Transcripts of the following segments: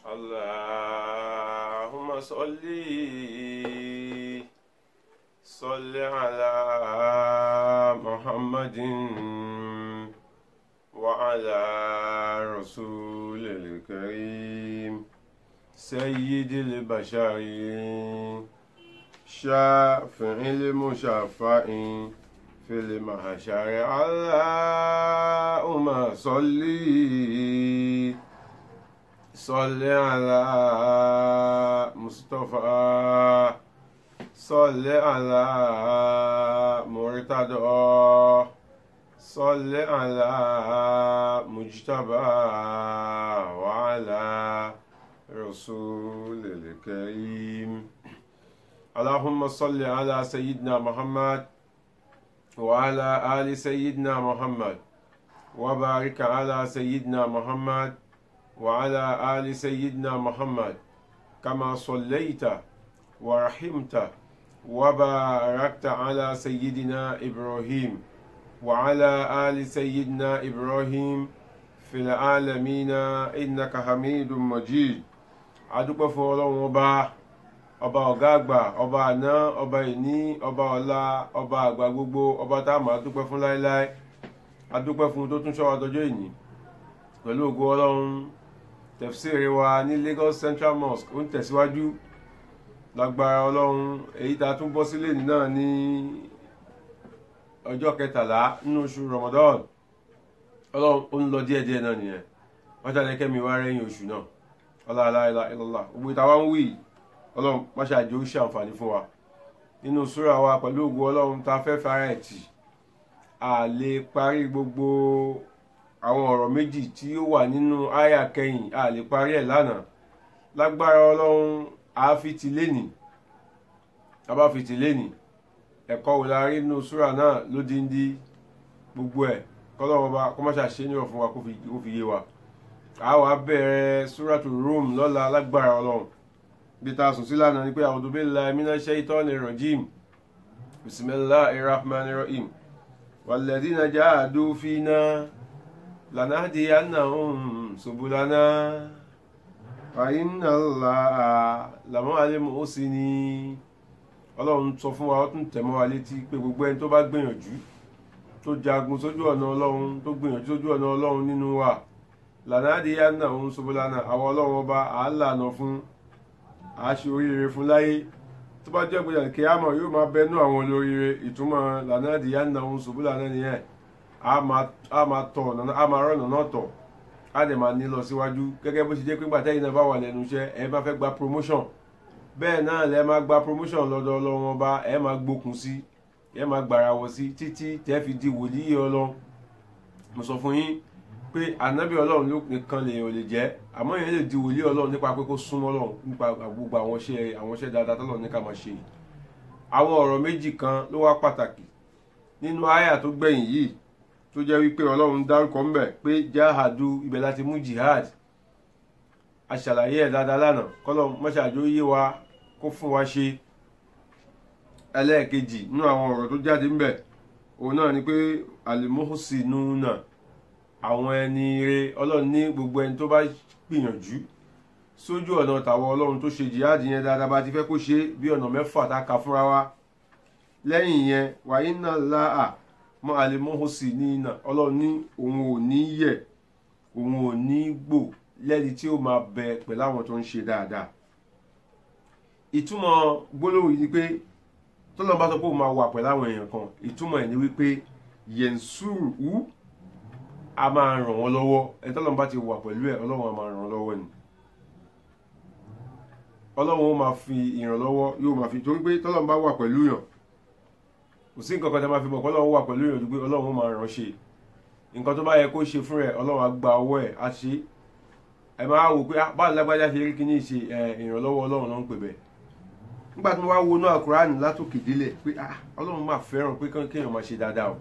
اللهم صل على محمد وعلى رسول الكريم سيد البشر شافع المشفع في المحشر. اللهم صل على مصطفى، صل على مرتضى، صل على مجتبى وعلى رسول الكريم. اللهم صل على سيدنا محمد وعلى آل سيدنا محمد، وبارك على سيدنا محمد وعلى آل سيدنا محمد كما صليت ورحمت وباركت على سيدنا إبراهيم وعلى آل سيدنا إبراهيم في العالمين إنك حميد مجيد. adúpẹ́ fún Ọlọ́run ọba ọ̀gá àgbà, ọba àná, ọba ìní, ọba ọ̀la, ọba àgbà gbogbo, ọba tá a máa dúpẹ́ fún láéláé. adúpẹ́ fún tó tún ṣọ́ wa dọjọ́ ìní pẹ̀lú ògo Ọlọ́run. tẹ̀fsíìrì wa ní Lagos Central Mosque ó ń tẹ̀síwájú lágbára Ọlọ́run. èyí tá a tún bọ́ sílé náà ní ọjọ́ 13 nínú oṣù Ramadan. Ọlọ́run ó ń lọ díẹ̀díẹ̀ náà nìyẹn. wọ́n ṣàlẹ́ kẹ́mi wá rẹ́yìn oṣù náà. la ilaha illallah. gbogbo ìtawà ń wí Ọlọ́run má ṣàjẹ́ ó ṣe àǹfààní fún wa nínú súrà wa pẹ̀lú ògo Ọlọ́run. tá a fẹ́ fara ẹ̀ tì a lè parí gbogbo àwọn ọ̀rọ̀ méjì tí ó wà nínú àyà kẹyìn, a lè parí ẹ̀ lánàá. lágbára Ọlọ́run a fi ti lénìí. a bá fi ti lénìí ẹ̀kọ́ wò la rí nínú súrà náà lódindi gbogbo ẹ̀ kọ́lọ́run ọba kó má ṣàṣe ní ọ̀fun wa kó fi yé wa. a wá bẹ̀rẹ̀ súràtù Rum lọ́la lágbára Ọlọ́run. bí ta sùn sí lánàá ni pé a'udhu billahi minash shaitonir rajim bismillahir rahmanir rahim walladhina jahadu fina lanahdiyannahum subulana wa inna Allaha lama'al muhsinin. Ọlọ́run sọ fún wa, ó tún tẹ̀mọ́ wa létí pé gbogbo ẹni tó bá gbìyànjú tó jagun sójú ọ̀nà Ọlọ́run, tó gbìyànjú sójú ọ̀nà Ọlọ́run nínú wa, lanahdiyannahum subulana, àwọn Ọlọ́run ọba àálànà fún àṣẹ oríire fún láyé. tó bá jẹ́ gbìyànjú kíámọ̀ yóò máa bẹnu àwọn olóríire. ìtumọ̀ lanahdiyannahum subulana nìyẹn. a máa tọ̀ ọ̀nà, a máa rọ̀nà náà tọ̀, a dẹ̀ máa ní lọ síwájú. gẹ́gẹ́ bó ṣe jẹ́ pé gbàtẹ́ yìí náà bá wà lẹ́nu iṣẹ́, ẹ bá fẹ́ gba promotion, bẹ́ẹ̀ náà lẹ máa gba promotion lọ́dọ̀ Ọlọ́run ọba. ẹ máa gbókun sí, ẹ máa gbàràwọ̀ sí títí tẹ́ fi di wòlíì Ọlọ́run. mo sọ fún yín pé ànábì Ọlọ́run ló nìkan lèèyàn ò lè jẹ́, àmọ́ èèyàn lè di wòlíì Ọlọ́run nípa pé kó súnmọ́ Ọlọ́run, nípa gbogbo àwọn iṣẹ́ dáadáa tọ́lọ́run ní ká máa ṣe. àwọn ọ̀rọ̀ méjì kan ló wá pàtàkì nínú àyà tó gbẹ̀yìn yìí, tó jẹ́ wípé Ọlọ́run dárúkọ ń bẹ̀ pé jahadu, ibẹ̀ láti mú jihad. aṣàlàyé ẹ̀ dáadáa lánàá, kọ́lọ́run mọ́ṣáájú yé wa kó fún wa ṣe. ẹlẹ́ẹ̀kejì nínú àwọn ọ̀rọ̀ tó jáde ń bẹ̀ òun náà ni pé al-muhsinuna, àwọn ẹni ire. Ọlọ́run ní gbogbo ẹni tó bá gbìyànjú sójú ọ̀nà tàwọn Ọlọ́run tó ṣe jihad yẹn dáadáa bá ti fẹ́ kó ṣe, bí ọ̀nà 6 tá a kà fúnra wa. lẹ́yìn yẹn wa inna Allaha ma'al muhsinina, Ọlọ́run ní òun ò ní yẹ̀, òun ò ní gbò lẹ́ni tí ó máa bẹ pẹ̀lú àwọn tó ń ṣe dáadáa. ìtumọ̀ gbólóhùn yìí ni pé tọ́lọ́run bá sọ pé òun máa wà pẹ̀lú àwọn èèyàn kan, ìtumọ̀ ẹ̀ ni wípé yẹ̀nsúrù, a máa ràn wọ́n lọ́wọ́. ẹni tọ́lọ́run bá ti wà pẹ̀lú ẹ̀, Ọlọ́run a máa ràn wọ́n lọ́wọ́ ni. Ọlọ́run ó máa fi ìrànlọ́wọ́, yóò máa fi, torí pé tọ́lọ́run bá wà pẹ̀lú yàn, kò sí nǹkan kan tẹ́ máa fi mọ̀ pé Ọlọ́run wà pẹ̀lú yàn ju pé Ọlọ́run ó máa ràn ṣe. nǹkan tó bá yẹ kó ṣe fún rẹ̀, Ọlọ́run á gba ọwọ́ ẹ̀ á ṣe. ẹ máa wò pé báwo lágbájá ṣe rí kíní ṣe, ìrànlọ́wọ́ Ọlọ́run ló ń pè bẹ́ẹ̀. nígbà tí mo wá wo náà Kùránì látòkè délẹ̀ pé Ọlọ́run máa fẹ́ràn pé kéèyàn máa ṣe dáadáa o.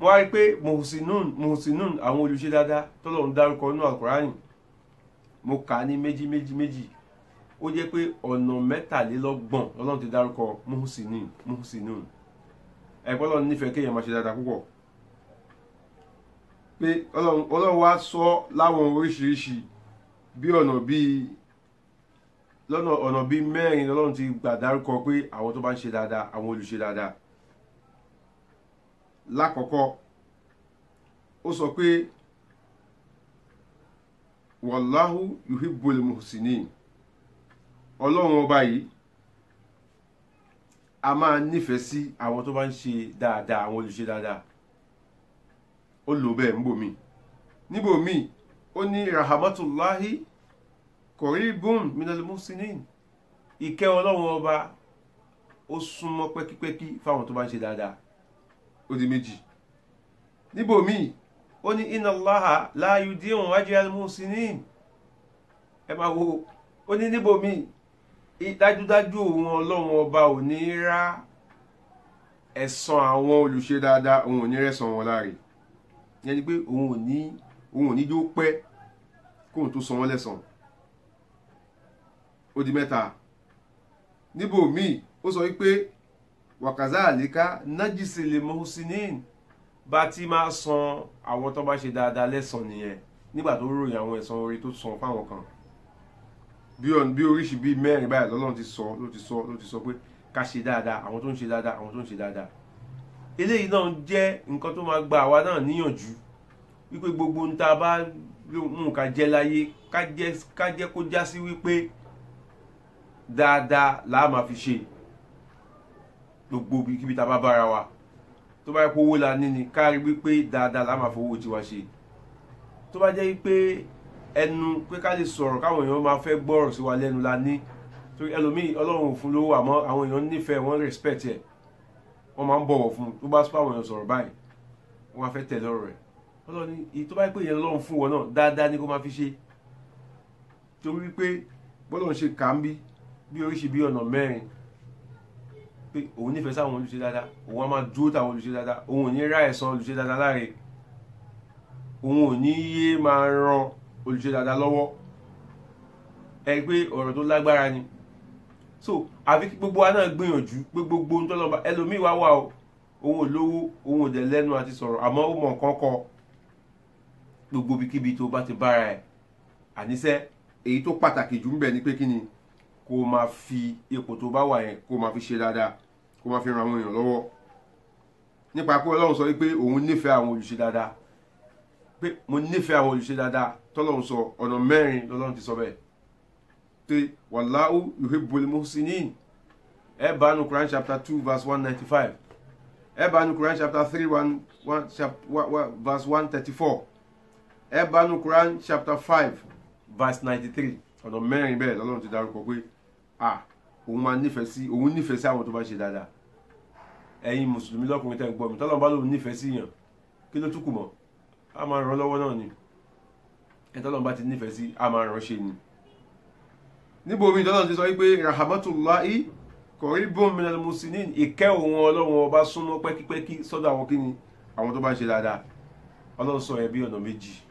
mo wá rí pé muhsinun, àwọn olùṣe dáadáa tọ́lọ́run dárúkọ nínú Kùránì, mo kà á ní méjì. ó jẹ́ pé ọ̀nà 23 Ọlọ́run ti dárúkọ muhsinun. ẹ̀pọ̀ Ọlọ́run nífẹ̀ẹ́ kéèyàn máa ṣe dáadáa púpọ̀. pé Ọlọ́run wá sọ láwọn oríṣiríṣi bí ọ̀nà bíi mẹ́rin lọ́lọ́run ti gbà dárúkọ pé àwọn tó bá ń ṣe dáadáa, àwọn olùṣe dáadáa. Lákọ̀ọ́kọ́ ó sọ pé wallahu yuhibbul muhsinin, ọlọ́run ọba yìí a máa nífẹ̀ẹ́ sí àwọn tó bá ń ṣe dáadáa, àwọn olùṣe dáadáa. Ó lò bẹ́ẹ̀ níbòmí ó ní rahmatullahi qaribun minal muhsinin, ìkẹ́ ọlọ́run ọba ó súnmọ́ pẹ́kípẹ́kí fáwọn tó bá ń ṣe dáadáa. Ó di méjì. Níbòmí ó ní inna Allaha la yudi'u ajral muhsinin. Ẹ máa wo, ó ní níbòmí dájúdájú òun ọlọ́run ọba ò ní rá ẹ̀san àwọn olùṣe dáadáa, òun ò ní rẹ̀san wọn láre. Yẹn ni pé òun ò ní jó pẹ́ kóhun tó san wọ́n lẹ́san. Ó di mẹ́ta. Níbòmí ó sọ wípé wa kazalika najzil muhsinin, bá ti máa san àwọn tó bá ṣe dáadáa lẹ́san nìyẹn, nígbà tó ròyìn àwọn ẹ̀san orí tó san fáwọn kan. Bí oríṣi bíi mẹ́rin báyìí lọ́lọ́run ti sọ pé ká ṣe dáadáa, àwọn tó ń ṣe dáadáa, àwọn tó ń ṣe dáadáa. Eléyìí náà jẹ́ nǹkan tó máa gba àwa náà níyànjú wípé gbogbo ń ta bá mú ká jẹ́ láyé ká jẹ́ kó já sí wípé dáadáa là á máa fi ṣe gbogbo kíbi tá bá bára wa. Tó bá yẹ kó owó la ní ni ká rí wípé dáadáa là á máa fowó tiwa ṣe. Tó bá jẹ́ wípé ẹnu pé ká lè sọ̀rọ̀ káwọn èèyàn máa fẹ́ gbọ́rọ̀ sí wa lẹ́nu la ní, torí ẹlòmíì ọlọ́run ò fún lówó àmọ́ àwọn èèyàn nífẹ̀ẹ́, wọ́n respect ẹ̀, wọ́n máa ń bọ̀wọ̀ fún un. Tó bá sọ àwọn èèyàn sọ̀rọ̀ báyìí wọ́n á fẹ́ tẹ̀lé ọ̀rọ̀ rẹ̀. Ọlọ́run ní èyí tó bá yẹ pé ìyẹn lọ́run fún wọn náà dáadáa ni kó máa fi ṣe. Torí pé bọ́lọ́run ṣe kà ń bí oríṣi bí ọ̀nà mẹ́rin pé òun nífẹ̀ẹ́ sáwọn olùṣe dáadáa, òun á máa dúró táwọn olùṣe dáadáa, òun ò ní rá ẹ̀san olùṣe dáadáa láre, òun ò ní yé máa ran olùṣe dáadáa lọ́wọ́. Ẹ pé ọ̀rọ̀ tó lágbára ni. So àfi kí gbogbo wa náà gbìyànjú pé gbogbo ohun tó lọ́ba ẹlòmíì wá wà o, òun ò lówó, òun ò dẹ̀ lẹ́nu àti sọ̀rọ̀, àmọ́ ó mọ̀ nǹkan kọ. Gbogbo ibikíbi tó bá ti bára ẹ̀, àníṣẹ́ èyí tó pàtàkì jù ń bẹ ni pé kí ni kó máa fi ipò tó bá wà yẹn kó máa fi ṣe dáadáa, kó máa fi ran àwọn èèyàn lọ́wọ́. Nípa pé Ọlọ́run sọ wípé òun nífẹ̀ẹ́ àwọn olùṣe dáadáa, pé mo nífẹ̀ẹ́ àwọn olùṣe dáadáa, tọ́lọ́run sọ ọ̀nà mẹ́rin lọ́lọ́run ti sọ bẹ́ẹ̀. Pé wallahu yuhibbul muhsinin. Ẹ bá nu Quran chapter 2 verse 195. Ẹ bá nu Quran chapter 3 verse 134. Ẹ bá nu Quran chapter 5 verse 93. Ọ̀nà mẹ́rin bẹ́ẹ̀ lọ́lọ́run ti dárúkọ pé òun nífẹ̀ẹ́ sí àwọn tó bá ṣe dáadáa. Ẹ̀yin mùsùlùmí lọ́kùnrin tẹ́ ń gbọ́ mi, tọ́lọ́run bá lóun nífẹ̀ẹ́ sí yàn, kí ló tún kù mọ́? A máa ràn lọ́wọ́ náà ni. Tọ́lọ́run bá ti nífẹ̀ẹ́ sí, a máa ràn ṣe ni. Níbòmí tọ́lọ́run ti sọ wípé rahmatullahi qaribun minal muhsinin, ìkẹ́ òun ọlọ́run ọba súnmọ́ pẹ́kípẹ́kí sọ́dọ̀ àwọn kíni, àwọn tó bá ṣe dáadáa. Ọlọ́run sọ ẹ̀ bí ọ̀nà méjì.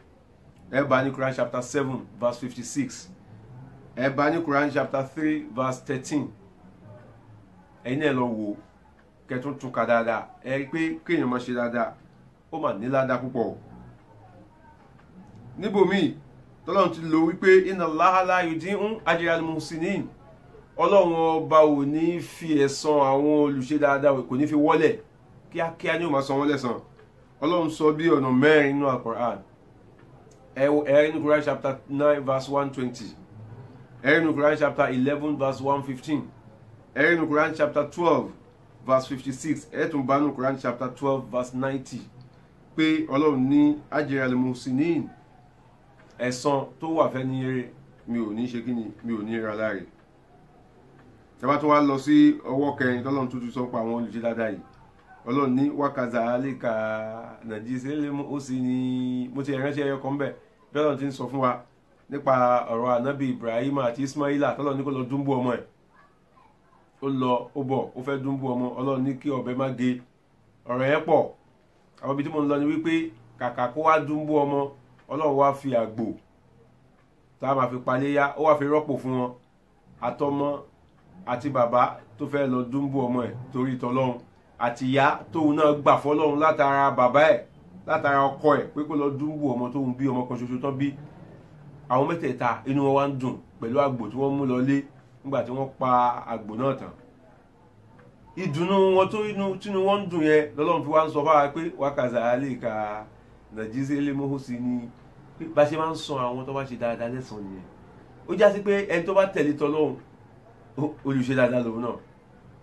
Ẹ bá ní Quran chapter 7 verse 56. Ẹ bá ní Quran chapter 3 verse 13. Ẹ̀yin náà lọ wò kẹtún tún ka dáadáa. Ẹ rí pé kéèyàn máa ṣe dáadáa ó mà ní ládàá púpọ̀. Níbòmí tọ́lọ́run ti lò wípé inna Allaha la yudi'u ajral muhsinin, ọlọ́run ọba ò ní fi ẹ̀san àwọn olùṣe dáadáa kò ní fi wọ́lẹ̀, kíákíá ni ó máa san wọ́n lẹ́san. Ọlọ́run sọ bí ọ̀nà mẹ́rin nínú Al-Qur'an. Ẹ rí ní Quran chapter 9 verse 120. Ẹ rí ní Quran chapter 11 verse 115. Ẹ rí ní Quran chapter 12 verse 56. Ẹ tún bá ní Quran chapter 12 verse 90 pé ọlọ́run ní ajral muhsinin, ẹ̀san tó wà fẹ́ ní eré mi ò ní ṣe kí ni, mi ò ní ra láre. Tẹ́bá tó wá lọ sí ọwọ́ kẹrin tọ́lọ́run tuntun sọ pa àwọn olùṣe dáadáa yìí. Ọlọ́run ní wa kazalika najzil muhsinin. Mo ti ránṣẹ́ ẹyọ kan bẹ́ẹ̀ bí Ọlọ́run ti ń sọ fún wa nípa ọ̀rọ̀ ànábì Ibrahim àti Ismaila tọ́lọ́run ní kó lọ dúnbú ọmọ ẹ̀. Ó lọ ó bọ̀ ó fẹ́ dúnbú ọmọ, Ọlọ́run ní kí ọ̀bẹ má gé. Ọ̀rọ̀ yẹn pọ̀. Àwọn ibi tí mo ń lọ ni wípé kàkà kó wá dúnbú ọmọ, Ọlọ́run wá fi àgbò tá a máa fi paléyá, ó wá fi rọ́pò fún wọn àtọmọ àti bàbá tó fẹ́ lọ dúnbú ọmọ ẹ̀ torí tọlọ́run, àti ìyá tóun náà gbà fọlọ́run látara bàbá ẹ̀ látara ọkọ ẹ̀ pé kó lọ dúnbú ọmọ tóun bí, ọmọ kan ṣoṣo tán bí. àwọn mẹ́tẹ̀ẹ̀ta inú wọn wá ń dùn pẹ̀lú àgbò tí wọ́n mú lọlé nígbà tí wọ́n pa àgbò náà tán. Ìdùnnú wọn tínú wọn ń dùn yẹn lọ́lọ́run fi wá ń sọ fáwa pé wákàtí àlèkà nàìjíríà elémọ́hósì ni bá ṣe máa ń san àwọn tó bá ṣe dáadáa lẹ́sàn-án nìyẹn. Ó já sí pé ẹni tó bá tẹ̀lé tọlọ́run olùṣe dáadáa lòun náà,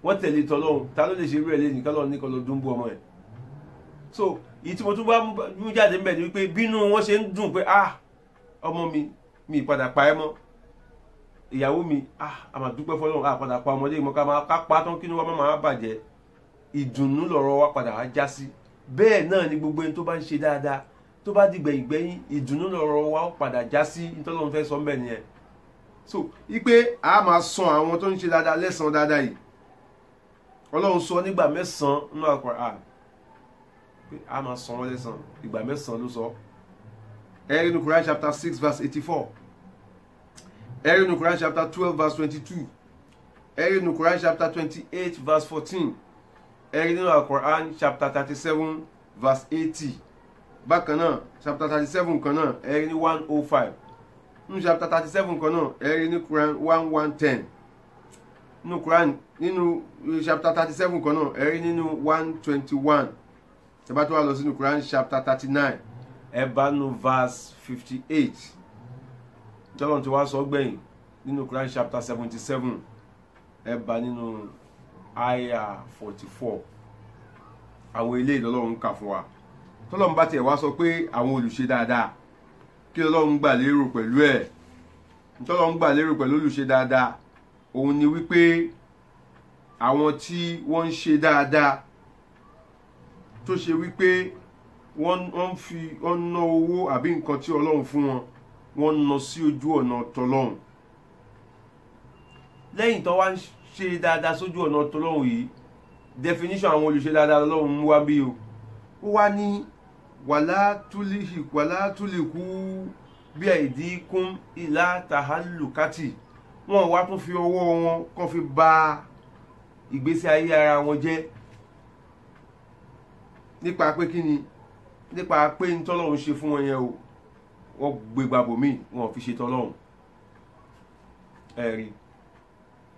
wọ́n tẹ̀lé tọlọ́run, ta ló lè ṣe irú ẹ̀ lé nìkan lọ́run ní kan lọ dúnbú ọmọ ẹ̀. So èyí tí mo tún bá mú jáde ń bẹ̀ ni wípé bínú wọn ṣe ń dùn pé ọmọ mi ìpadà pa ẹ́ mọ́, ìyàwó mi a máa dúpẹ́ fọlọ́run àpadà pa ọmọdé ìmọ̀ ká pa tán kí ni wọ́n máa bàjẹ́. Ìdùnnú lọ̀rọ̀ wa padà wá já sí. Bẹ́ẹ̀ náà ni gbogbo ẹni tó bá ń ṣe dáadáa tó bá dìgbẹ̀yìn ìdùnnú lọ̀rọ̀ wa padà já sí. Ìtọ́lọ́run fẹ́ sọ ń bẹ̀ nìyẹn. So ipe a máa san àwọn tó ń ṣe dáadáa lẹ́san dáadáa yìí. Ọlọ́run sọ nígbà 9 nínú Al-Qur'an pé a máa san wọ́n lẹ́san ìgbà 9 ló sọ. Ẹ rí nínú Quran chapter 6 verse 84. Ẹ rí nínú Quran chapter 12 verse 22. Ẹ rí nínú Quran chapter 28 verse 14. Ẹ rí nínú Al-Qur'an chapter 37 verse 80. Bákan náà chapter 37 kan náà ẹ rí ní 105. Nínú chapter 37 kan náà ẹ rí ní Quran 1110. Nínú Quran nínú chapter 37 kan náà ẹ rí nínú 121. Tẹ́ bá tó wá lọ sínú Quran chapter 39 ẹ bá nínú verse 58. Tọ́lọ́run tí wá sọ gbẹ̀yìn nínú Quran chapter 77 ẹ bá nínú aya 44. Àwọn eléyìí l'Ọlọ́run kà fún wa. Tọ́lọ́run bá tiẹ̀ wá sọ pé àwọn olùṣe dáadáa kí l'Ọlọ́run gbà lérò pẹ̀lú ẹ̀. Tọ́lọ́run gbà lérò pẹ̀lú olùṣe dáadáa òun ni wípé àwọn tí wọ́n ń ṣe dáadáa tó ṣe wípé wọ́n ná owó àbí nǹkan tí Ọlọ́run fún wọn wọ́n ná sí ojú ọ̀nà tọlọ́run. Lẹ́yìn tó wá ń ṣe dáadáa sójú ọ̀nà tọlọ́run yìí, definition àwọn olùṣe dáadáa lọ́run mú wá bí o. Ó wá ní wàlá túlìkú bí àìdíkún ìlà tàhálùkátì. Wọ́n wá tún fi ọwọ́ wọn kàn fi bà ìgbésí ayé ara wọn jẹ́. Nípa pé kí ni? Nípa pé ń tọ́lọ́run ṣe fún wọn yẹn o. Wọ́n gbé gbàbò míì wọn fi ṣe tọ́lọ́run. Ẹ̀rí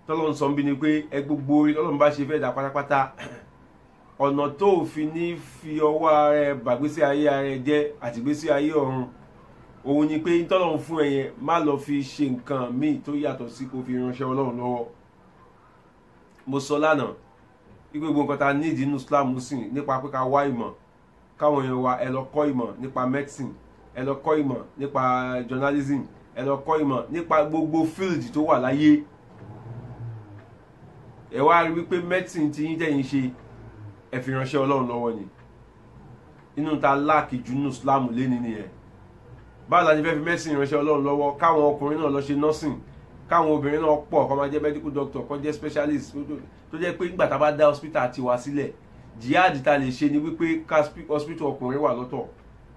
tọ́lọ́run sọ bí ni pé ẹ gbogbo orí tọ́lọ́run bá ṣe fẹ́ dá pátápátá ọ̀nà tó fi ní fi ọwọ́ ara ẹ bàgbésí ayé ara ẹ jẹ́ àtìgbésí ayé ọ̀run òun ni pé tọ́lọ́run fún ẹ yẹn má lọ fi ṣe nǹkan míì tó yàtọ̀ sí kó fi ránṣẹ́ Ọlọ́run lọ́wọ́. Mo sọ lánàá wípé gbogbo nǹkan ta nídìí nínú Islam sìn nípa pé ká wá ìmọ̀ káwọn èèyàn wa ẹ lọ kọ́ ìmọ̀ nípa medicine, ẹ lọ kọ́ ìmọ̀ nípa journalism, ẹ lọ kọ́ ìmọ̀ nípa gbogbo field tó wà láyé. Ẹ wá rí wípé medicine tí yín tẹ̀yìn ṣe ẹ fi ránṣẹ́ Ọlọ́run lọ́wọ́ ni. Inú ta láàkì jù nínú Islam léni nìyẹn. Báwo la ṣe fẹ́ fi medicine ránṣẹ́ Ọlọ́run lọ́wọ́ káwọn ọkùnrin náà lọ ṣe nursing, káwọn obìnrin náà pọ̀ kó máa jẹ́ medical doctor kó jẹ́ specialist tó jẹ́ pé nígbà tá bá dá hospital tiwa sílẹ̀ jihad ta lè ṣe ni wípé ká hospital ọkùnrin wà lọ́tọ̀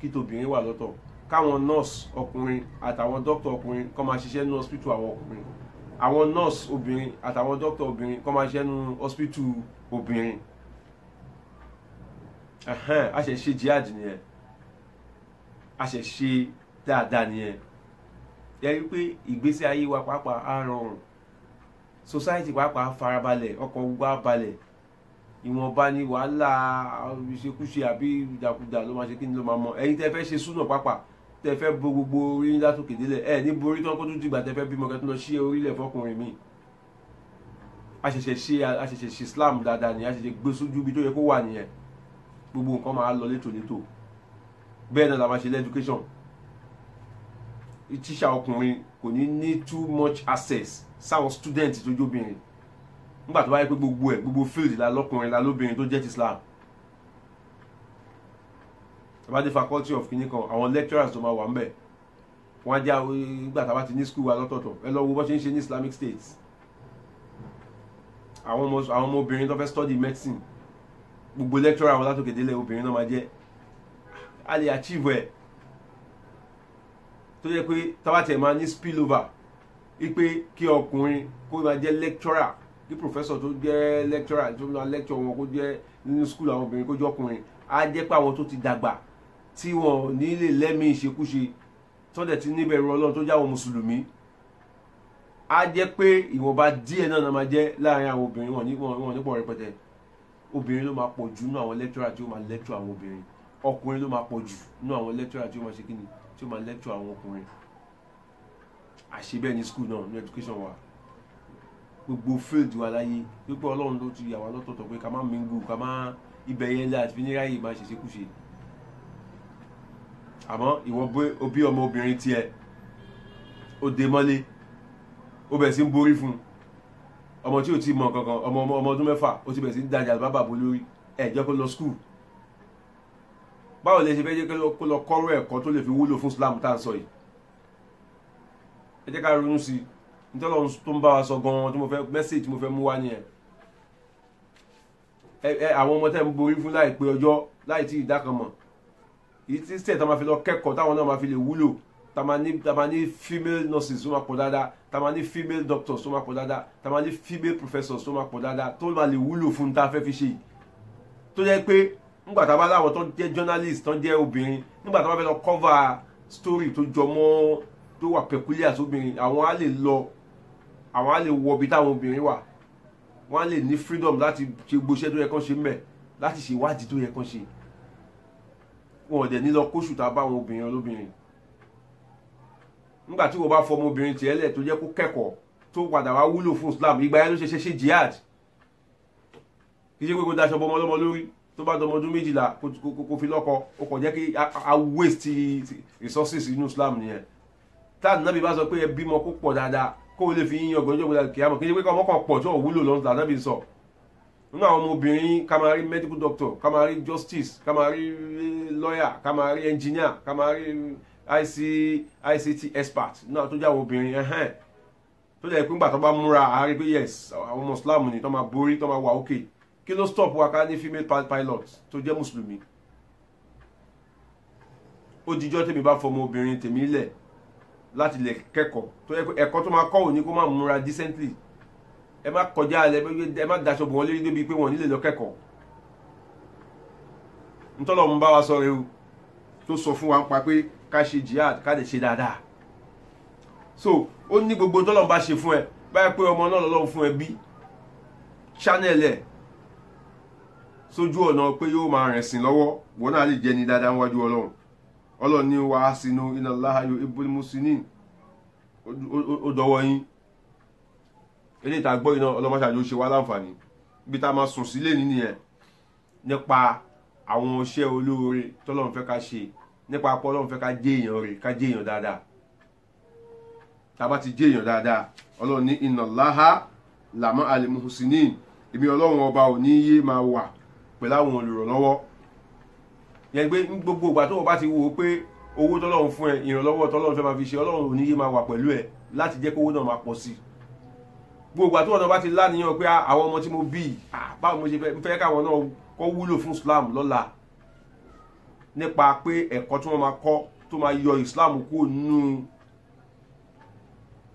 kí tobìnrin wà lọ́tọ̀, káwọn nurse ọkùnrin àtàwọn doctor ọkùnrin kó máa ṣiṣẹ́ ní hospital àwọn ọkùnrin, àwọn nurse obìnrin àtàwọn doctor obìnrin kó máa ṣiṣẹ́ ní hospital obìnrin. A ṣe ṣe jihad nìyẹn, a ṣe ṣe dáadáa nìyẹn. Yẹ rí pé ìgbésí ayé wa pàápàá á rọrùn, society pàápàá farabalẹ̀, ọkàn wa balẹ̀, ìwọ̀nba ni wàhálà ìṣekúṣe àbí ìdàkudà ló máa ṣe kí ni ló máa mọ. Ẹ̀yin tẹ́ fẹ́ ṣe súnà pàápàá tẹ́ fẹ́ bo gbogbo orí látòkè délẹ̀ ní borí tán kó tún dìgbà tẹ́ fẹ́ bímọ kẹ́tún lọ sí orílẹ̀ fọkùnrin mi. A ṣẹ̀ṣẹ̀ ṣe Islam dáadáa ni a ṣẹ̀ṣẹ̀ gbé sójú ibi tó yẹ kó wà nìyẹn. Gbogbo nǹkan máa lọ létòlétò. Bẹ́ẹ̀ náà la máa ṣe lẹ́dúkéṣọ̀n. Tíṣà ọkùnrin kò ní too much access sáwọn student tó jóbìnrin nígbà tó bá yẹ pé gbogbo field la lọ́kùnrin la lóbìnrin tó jẹ́ ti Islam. Bá dé faculty of kìíní kan àwọn lecturers tó máa wà ńbẹ̀ wọ́n á já nígbà tá a bá ti ní school wa lọ́tọ̀ọ̀tọ̀ ẹ lọ wo bó ṣe ń ṣe ní Islamic States. Àwọn ọmọ obìnrin tó fẹ́ study medicine gbogbo lecturer àwọn látòkè délẹ̀ obìnrin náà máa jẹ́. A lè achieve ẹ̀ tó yẹ pé tábàtì ẹ̀ máa ní spill over wípé kí ọkùnrin kó máa jẹ́ lecturer kí professor tó jẹ́ lecturer tó máa lecture wọn kó jẹ́ nínú school àwọn obìnrin kó jẹ́ ọkùnrin á jẹ́ pé àwọn tó ti dàgbà tí wọn ní lè lẹ́mìí ìṣekúṣe tó dẹ̀ ti níbẹ̀rù Ọlọ́run tó jẹ́ àwọn mùsùlùmí á jẹ́ pé ìwọ̀nba díẹ̀ náà máa jẹ́ láàrin àwọn obìnrin wọn nípò rẹpẹtẹ. Obìnrin ló máa pọ̀ jù nínú àwọn lecturer tí ó máa lecture àwọn obìnrin, ọkùnrin ló máa pọ̀ jù nínú àwọn lecturer tí ó máa ṣe kíni tí ó máa lecture àwọn ọkùnrin. Àṣebẹ́ ní school náà ní education wa gbogbo field wa láyé wípé Ọlọ́run ló ti yà wá lọ́tọ̀ọ̀tọ̀ pé ká má mingle ká má ibẹ̀ yẹn lé àti fi ní ráyè máa ṣèṣekúṣe. Àmọ́ ìwọ bí ọmọ obìnrin tiẹ̀ ó dé mọ́lé ó bẹ̀ sí ń borí fún ọmọ tí ò tí mọ̀ kankan ọmọ ọdún 6 ó ti bẹ̀ sí ń dájà bàbà bó lórí ẹ̀ jẹ́ kó lọ school. Báwo lè ṣe fẹ́ jẹ́ kó lọ kọ́rọ̀ ẹ̀kọ́ tó lè fi wúlò fún Islam tá à ń sọ yìí? Ẹ jẹ́ ká ronú sí i nítorí tó ń bá wa sọ gan-an tí mo fẹ́ mẹ́sẹ̀jì mo fẹ́ mú wá nìyẹn. Àwọn ọmọ tẹ́ ń borí fún láìpẹ́ ọjọ́ láì tí ìdá kan mọ̀ èyí tí state tá máa fi lọ kẹ́kọ̀ọ́ táwọn náà máa fi lè wúlò tá máa ní female nurses tó máa pọ̀ dáadáa tá máa ní female doctors tó máa pọ̀ dáadáa tá máa ní female professors tó máa pọ̀ dáadáa tó máa lè wúlò fún tá a fẹ́ fi ṣe yìí. Tó jẹ́ pé nígbà tá a bá láwọn tó jẹ́ journalist tó jẹ́ obìnrin nígbà tá a bá fẹ́ lọ cover story tó jọmọ́ tó wà peculiar sóbìnrin àwọn á lè lọ àwọn á lè wọ ibi táwọn obìnrin wà wọ́n á lè ní freedom láti ṣe gbóṣẹ́ tó yẹ kán ṣe mẹ́ láti ṣe ìwádìí tó yẹ kán ṣe. Wọn ò dẹ̀ ní lọ kóṣù tá a bá àwọn obìnrin olóbìnrin. Nígbà tí wọ́n bá fọmọ obìnrin tiẹ̀ lẹ̀ tó jẹ́ kó kẹ́kọ̀ọ́ tó padà wá wúlò fún Islam ìgbà yẹn ló ṣe jihad. Kì í ṣe pé kó daṣọ bọmọ lọ́mọ lórí tó bá dọmọ ọdún 12 kó fi lọ́kọ ó kàn jẹ́ kí a waste resources inú Islam nìyẹn. Táà Nábì bá sọ pé ẹ bímọ kó pọ̀ dáadáa kó o lè fi yíyan ọgbọ̀njọ́ gbọdọ̀ kìámọ̀ kí ni pé kọ́ ọmọ kan pọ̀ tí ò wúlò lọ́nà Nábì sọ. Nínú àwọn ọmọbìnrin ká máa rí medical doctor ká máa rí justice ká máa rí lawyer ká máa rí engineer ká máa rí ICT expert náà tó jẹ́ àwọn obìnrin tó jẹ́ pé ńgbà tó bá múra àárí pé yes àwọn ọmọ Islam ni tó máa borí tó máa wà òkè kí ló stop wa ká ní female pilot tó jẹ́ mùsùlùmí. Ó dijọ́ tèmi bá fọmọ obìnrin tèmi lẹ̀ láti lè kẹ́kọ̀ọ́ tó yẹ pé ẹ̀kọ́ tó máa kọ́ òní kó máa múra decently ẹ má kọjá alẹ́ ẹ má daṣọ bò wọ́n lérí débi pé wọ́n nílè lọ kẹ́kọ̀ọ́. Ntọ́lọ̀ ń bá wa sọ rẹ o tó sọ fún wa ń pa pé ká ṣe jihad ká lè ṣe dáadáa. So ó ní gbogbo tọ́lọ̀ bá ṣe fún ẹ báyìí pé ọmọ náà lọ́lọ́run fún ẹ bí channel ẹ̀ sójú ọ̀nà pé yóò máa rìn sìn lọ́wọ́ wọn náà lè jẹ́ ní dáadáa níwájú Ọlọ́run. Ọlọ́run ní wa ahsinu inna Allaha yuhibbul muhsinin ó dọwọ́ yín. Eléyìí tá gbọ́ iná ọlọ́mọṣáájú ṣe wá láǹfààní bí tá máa sùn sílé nìyẹn nípa àwọn iṣẹ́ olóore tọ́lọ́run fẹ́ ká ṣe nípa apọ́ Ọlọ́run fẹ́ ká jẹ́ èèyàn rẹ̀ ká jẹ́ èèyàn dáadáa. Tá bá ti jẹ́ èèyàn dáadáa Ọlọ́run ní inna Allaha lama'al muhsinin èmi Ọlọ́run ọba ò ní yé máa wà pẹ̀lú àwọn olùrànlọ́wọ́. Yẹn pé gbogbo ìgbà tó o bá ti wò ó pé owó tọ́lọ́run fún ẹ ìrànlọ́wọ́ tọ́lọ́run fẹ́ máa fi ṣe Ọlọ́run ò ní yé máa wà pẹ̀lú ẹ láti jẹ́ kówó náà máa pọ̀ sí i. Gbogbo ìgbà tó ọ̀nà bá ti láníyàn pé àwọn ọmọ tí mo bí báwo mo ṣe fẹ́ káwọn náà kọ́ wúlò fún Islam lọ́la nípa pé ẹ̀kọ́ tí wọ́n máa kọ́ tó máa yọ Islam kúrò nínú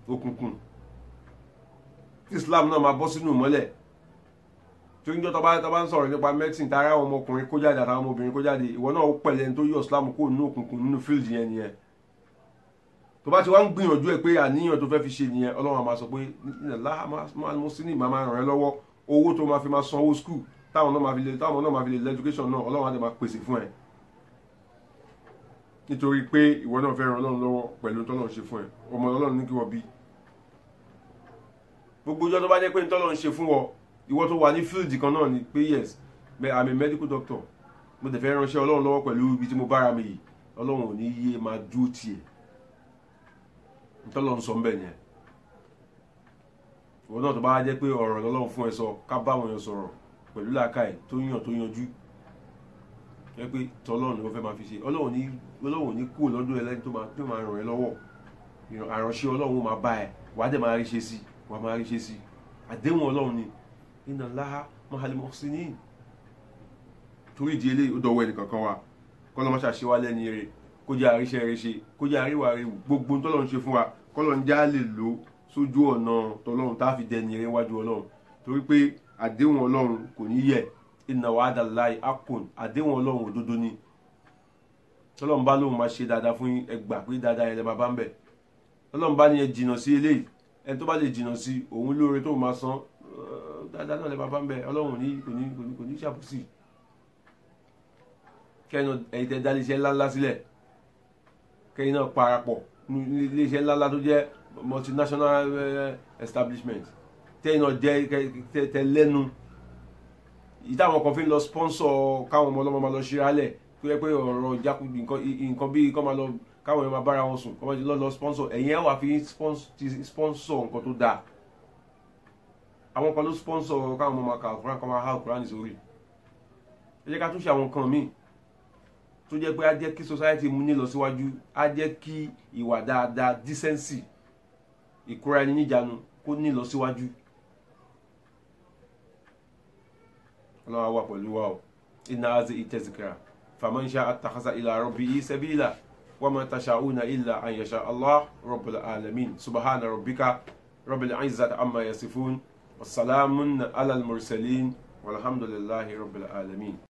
òkùnkùn tí Islam náà máa bọ́ sínú ìmọ́lẹ̀. Tó ń jọ́ tó bá ń sọ̀rọ̀ nípa medicine tara àwọn ọmọkùnrin kó jáde àtàwọn ọmọbìnrin kó jáde ìwọ náà ó pẹ̀lẹ́ tó yọ Islam kúrò nínú òkùnkùn nínú field yẹn nìyẹn. Tó bá ti wá ń gbìyànjú ẹ pé àníyàn tó fẹ́ fi ṣe nìyẹn Ọlọ́run máa sọ pé Allaha musini máa ràn ẹ́ lọ́wọ́ owó tó máa fi máa sanwó school táwọn náà máa fi lè lè education náà Ọlọ́run á dẹ̀ máa pèsè fún ẹ. Nítorí pé ìwọ náà fẹ́ ràn Ọlọ́run lọ́wọ́ pẹ̀lú tọ́lọ́run ṣe fún ẹ ọmọ Ọlọ́run ní kí wọ́n bí. Gbogbo ọjọ́ tó bá jẹ́ pé tọ́lọ́run ṣe fún ọ ìwọ tó wà ní field kan náà ni pé yes I'm a medical doctor mo dẹ̀ fẹ́ ránṣẹ́ Ọlọ́run lọ́wọ́ pẹ̀lú ibi tí mo bára mi yìí Ọlọ́run ò ní yé máa dúró tiẹ̀ ntọ́lọ́run sọ mbẹ̀ yẹn. Ìwọ náà tó bá jẹ́ pé ọ̀rọ̀ lọ́lọ́run fún ẹ sọ ká bá wọn yẹn sọ̀rọ̀ pẹ̀lú làákàyè tó yanjú ẹ pé tọ́lọ́run ni wọ́n fẹ́ máa fi ṣe Ọlọ́run ní kúrò lọ́dún ẹlẹ́ni tó máa ràn ẹ́ lọ́wọ́ àránṣẹ́ Ọlọ́run máa bá ẹ wàá dẹ̀ máa rí ṣe sí àdéhùn Ọlọ́run ni inna Allaha ma'al muhsinin. Torí ìdí eléyìí ó dọ̀wọ́ ẹnìkankan wa kọ́lọ́ máa ṣàṣewá lẹ́ni rẹ̀ kó jẹ́ àríṣẹ́ rẹ̀ ṣe kó jẹ́ àríwá rẹ̀ gbogbo tọ́lọ́run ṣe fún wa kọ́lọ́ ń já lè lò sójú ọ̀nà tọ́lọ́run tá a fi dẹni rẹ̀ wájú Ọlọ́run. Torí pé àdéhùn Ọlọ́run kò ní yẹ̀ inna wa'dallahi haqqun àdéhùn Ọlọ́run òdodo ni. tọ́lọ́run bá lóun máa ṣe dáadáa fún yín ẹ gbà pé dáadáa yẹn lè máa bá ń bẹ̀. Ọlọ́run bá ní ẹ jìnnà sí eléyìí ẹni tó bá lè jìnnà sí òun lóore tó máa san dáadáa náà lè máa bá ń bẹ̀. Ọlọ́run kò ní ṣàbùsì. Kẹ́yìn ẹ̀yin tẹ́ dá iléeṣẹ́ ńláńlá sílẹ̀ kẹ́yìn náà parapọ̀ ní iléeṣẹ́ ńláńlá tó jẹ́ multinational establishment tẹ́yìn náà jẹ́ tẹ́ lẹ́nu ìtàwọn kan fi ń lọ sponsor káwọn ọmọ ọlọ́mọ máa lọ ṣe rálẹ̀ tó yẹ pé ọ̀rọ̀ ìjákú nǹkan bíi kọ́ máa lọ káwọn èèyàn máa bára wọn sùn kọ́ máa lọ sponsor ẹ̀yin ẹ̀ wà fi sponsor nǹkan tó dáa. Àwọn kan ló sponsor káwọn ọmọ máa ka Quran kọ́ máa há Quran sórí. Ẹ jẹ́ ká tún ṣe àwọn nǹkan míì tó jẹ́ pé á jẹ́ kí society mú ní lọ síwájú, á jẹ́ kí ìwà dáadáa decency ìkóra ẹni níjàánu kó ní lọ síwájú. Ọlọ́run wà pẹ̀lú wa o. Inna hazihi tazkira faman sha'a ittakhadha ila rabbihi sabila wa ma tasha'una illa an yasha Allah rabbul alamin. Subhana rabbika rabbil izzati amma yasifun wassalamun ala al mursalin walhamdulillahi rabbil alamin.